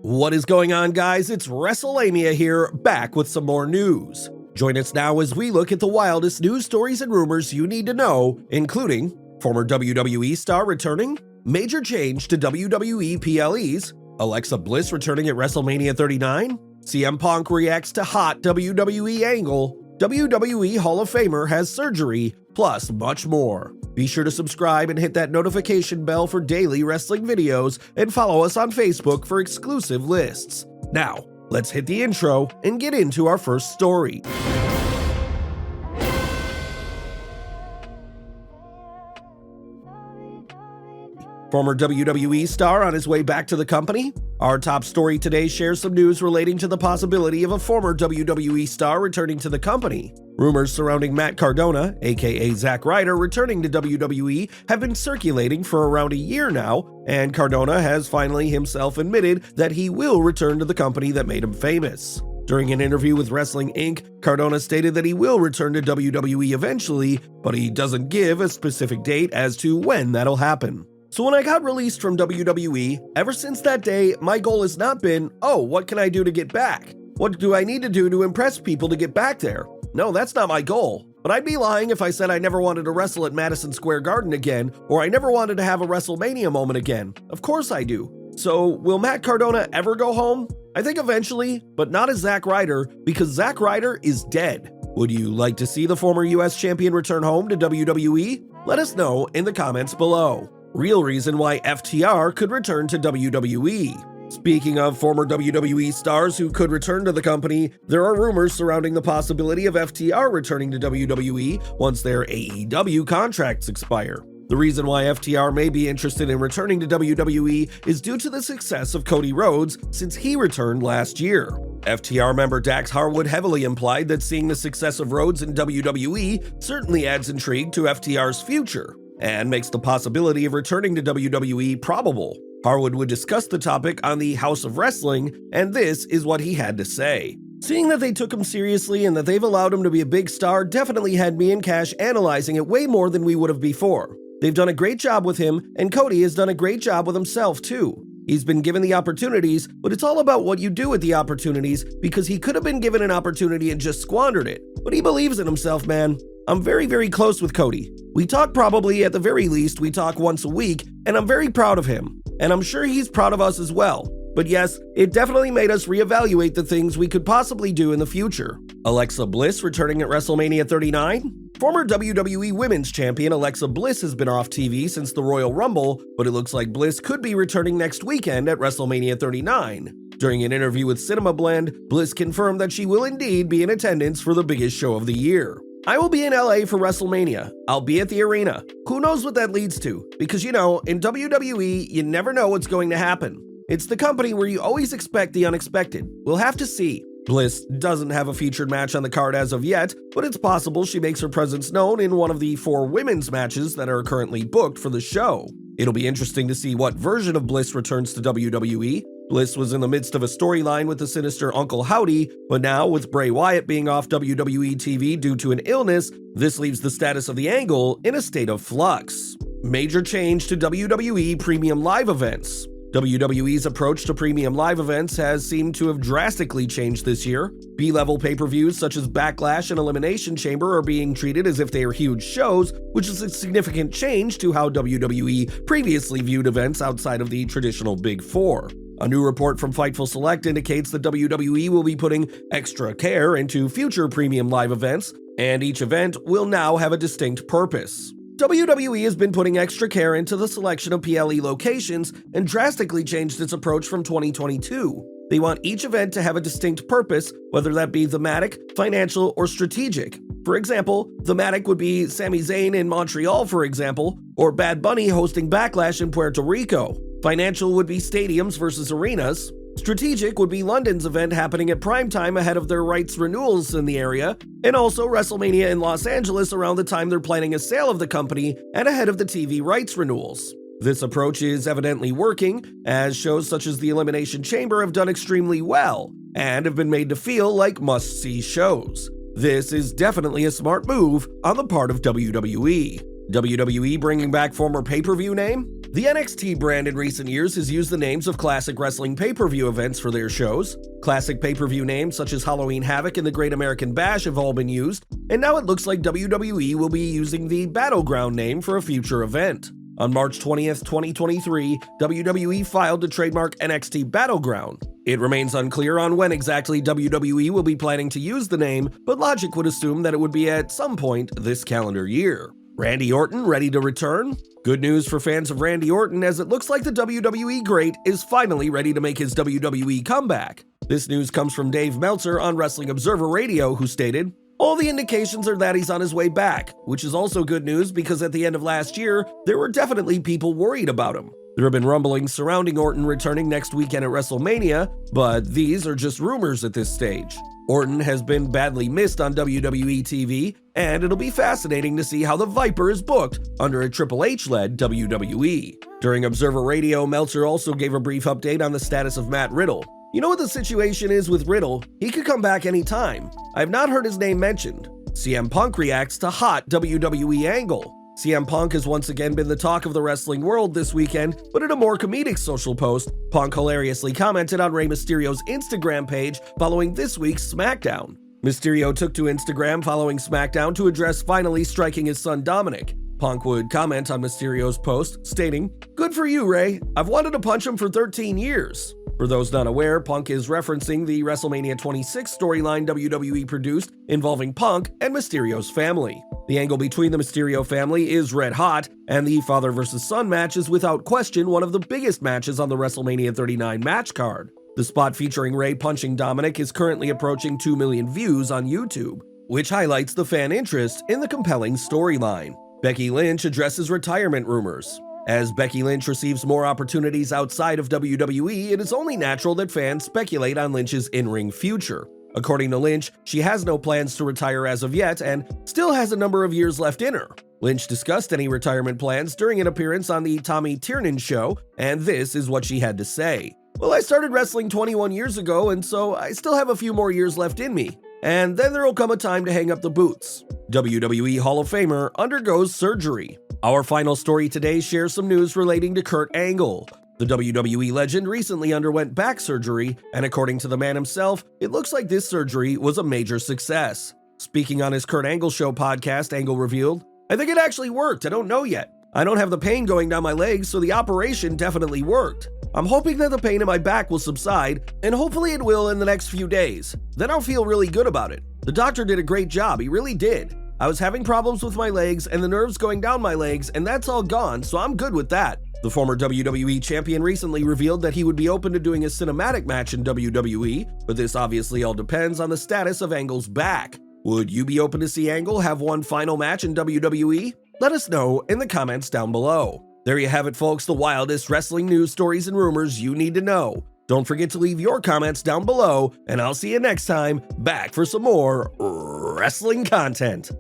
What is going on, guys? It's Wrestlelamia here, back with some more news. Join us now as we look at the wildest news stories and rumors you need to know, including former WWE star returning, major change to WWE PLEs, Alexa Bliss returning at Wrestlemania 39, CM Punk reacts to hot WWE angle, WWE Hall of Famer has surgery, plus much more. Be sure to subscribe and hit that notification bell for daily wrestling videos and follow us on Facebook for exclusive lists. Now, let's hit the intro and get into our first story. Former WWE star on his way back to the company? Our top story today shares some news relating to the possibility of a former WWE star returning to the company. Rumors surrounding Matt Cardona, aka Zack Ryder, returning to WWE have been circulating for around a year now, and Cardona has finally himself admitted that he will return to the company that made him famous. During an interview with Wrestling Inc., Cardona stated that he will return to WWE eventually, but he doesn't give a specific date as to when that'll happen. So when I got released from WWE, ever since that day, my goal has not been, oh, what can I do to get back? What do I need to do to impress people to get back there? No, that's not my goal. But I'd be lying if I said I never wanted to wrestle at Madison Square Garden again, or I never wanted to have a WrestleMania moment again. Of course I do. So will Matt Cardona ever go home? I think eventually, but not as Zack Ryder, because Zack Ryder is dead. Would you like to see the former US champion return home to WWE? Let us know in the comments below. Real reason why FTR could return to WWE. Speaking of former WWE stars who could return to the company, there are rumors surrounding the possibility of FTR returning to WWE once their AEW contracts expire. The reason why FTR may be interested in returning to WWE is due to the success of Cody Rhodes since he returned last year. FTR member Dax Harwood heavily implied that seeing the success of Rhodes in WWE certainly adds intrigue to FTR's future, and makes the possibility of returning to WWE probable. Harwood would discuss the topic on the House of Wrestling, and this is what he had to say. Seeing that they took him seriously and that they've allowed him to be a big star definitely had me and Cash analyzing it way more than we would have before. They've done a great job with him, and Cody has done a great job with himself too. He's been given the opportunities, but it's all about what you do with the opportunities, because he could have been given an opportunity and just squandered it. But he believes in himself, man. I'm very, very close with Cody. We talk probably, at the very least, we talk once a week, and I'm very proud of him. And I'm sure he's proud of us as well. But yes, it definitely made us reevaluate the things we could possibly do in the future. Alexa Bliss returning at WrestleMania 39? Former WWE Women's Champion Alexa Bliss has been off TV since the Royal Rumble, but it looks like Bliss could be returning next weekend at WrestleMania 39. During an interview with Cinema Blend, Bliss confirmed that she will indeed be in attendance for the biggest show of the year. I will be in LA for WrestleMania. I'll be at the arena. Who knows what that leads to? Because in WWE, you never know what's going to happen. It's the company where you always expect the unexpected. We'll have to see. Bliss doesn't have a featured match on the card as of yet, but it's possible she makes her presence known in one of the 4 women's matches that are currently booked for the show. It'll be interesting to see what version of Bliss returns to WWE. Bliss was in the midst of a storyline with the sinister Uncle Howdy, but now with Bray Wyatt being off WWE TV due to an illness, this leaves the status of the angle in a state of flux. Major change to WWE premium live events. WWE's approach to premium live events has seemed to have drastically changed this year. B-level pay-per-views such as Backlash and Elimination Chamber are being treated as if they are huge shows, which is a significant change to how WWE previously viewed events outside of the traditional Big Four. A new report from Fightful Select indicates that WWE will be putting extra care into future premium live events, and each event will now have a distinct purpose. WWE has been putting extra care into the selection of PLE locations and drastically changed its approach from 2022. They want each event to have a distinct purpose, whether that be thematic, financial, or strategic. For example, thematic would be Sami Zayn in Montreal, for example, or Bad Bunny hosting Backlash in Puerto Rico. Financial would be stadiums versus arenas. Strategic would be London's event happening at primetime ahead of their rights renewals in the area, and also WrestleMania in Los Angeles around the time they're planning a sale of the company and ahead of the TV rights renewals. This approach is evidently working, as shows such as the Elimination Chamber have done extremely well, and have been made to feel like must-see shows. This is definitely a smart move on the part of WWE. WWE bringing back former pay-per-view name? The NXT brand in recent years has used the names of classic wrestling pay-per-view events for their shows. Classic pay-per-view names such as Halloween Havoc and the Great American Bash have all been used, and now it looks like WWE will be using the Battleground name for a future event. On March 20th, 2023, WWE filed to trademark NXT Battleground. It remains unclear on when exactly WWE will be planning to use the name, but logic would assume that it would be at some point this calendar year. Randy Orton ready to return? Good news for fans of Randy Orton, as it looks like the WWE great is finally ready to make his WWE comeback. This news comes from Dave Meltzer on Wrestling Observer Radio, who stated, "All the indications are that he's on his way back," which is also good news because at the end of last year, there were definitely people worried about him. There have been rumblings surrounding Orton returning next weekend at Wrestlemania, but these are just rumors at this stage. Orton has been badly missed on WWE TV, and it'll be fascinating to see how the Viper is booked under a Triple H-led WWE. During Observer Radio, Meltzer also gave a brief update on the status of Matt Riddle. "You know what the situation is with Riddle? He could come back anytime. I have not heard his name mentioned." CM Punk reacts to hot WWE angle. CM Punk has once again been the talk of the wrestling world this weekend, but in a more comedic social post, Punk hilariously commented on Rey Mysterio's Instagram page following this week's SmackDown. Mysterio took to Instagram following SmackDown to address finally striking his son Dominic. Punk would comment on Mysterio's post, stating, "Good for you, Rey. I've wanted to punch him for 13 years. For those not aware, Punk is referencing the Wrestlemania 26 storyline WWE produced involving Punk and Mysterio's family. The angle between the Mysterio family is red hot, and the father versus son match is without question one of the biggest matches on the WrestleMania 39 match card. The spot featuring Rey punching Dominic is currently approaching 2 million views on YouTube, which highlights the fan interest in the compelling storyline. Becky Lynch addresses retirement rumors. As Becky Lynch receives more opportunities outside of WWE, it is only natural that fans speculate on Lynch's in-ring future. According to Lynch, she has no plans to retire as of yet and still has a number of years left in her. Lynch discussed any retirement plans during an appearance on the Tommy Tiernan show, and this is what she had to say. "Well, I started wrestling 21 years ago, and so I still have a few more years left in me. And then there'll come a time to hang up the boots." WWE Hall of Famer undergoes surgery. Our final story today shares some news relating to Kurt Angle. The WWE legend recently underwent back surgery, and according to the man himself, it looks like this surgery was a major success. Speaking on his Kurt Angle Show podcast, Angle revealed, "I think it actually worked. I don't know yet. I don't have the pain going down my legs, so the operation definitely worked. I'm hoping that the pain in my back will subside, and hopefully it will in the next few days. Then I'll feel really good about it. The doctor did a great job, he really did. I was having problems with my legs and the nerves going down my legs, and that's all gone, so I'm good with that." The former WWE champion recently revealed that he would be open to doing a cinematic match in WWE, but this obviously all depends on the status of Angle's back. Would you be open to see Angle have one final match in WWE? Let us know in the comments down below. There you have it, folks, the wildest wrestling news, stories, and rumors you need to know. Don't forget to leave your comments down below, and I'll see you next time, back for some more wrestling content.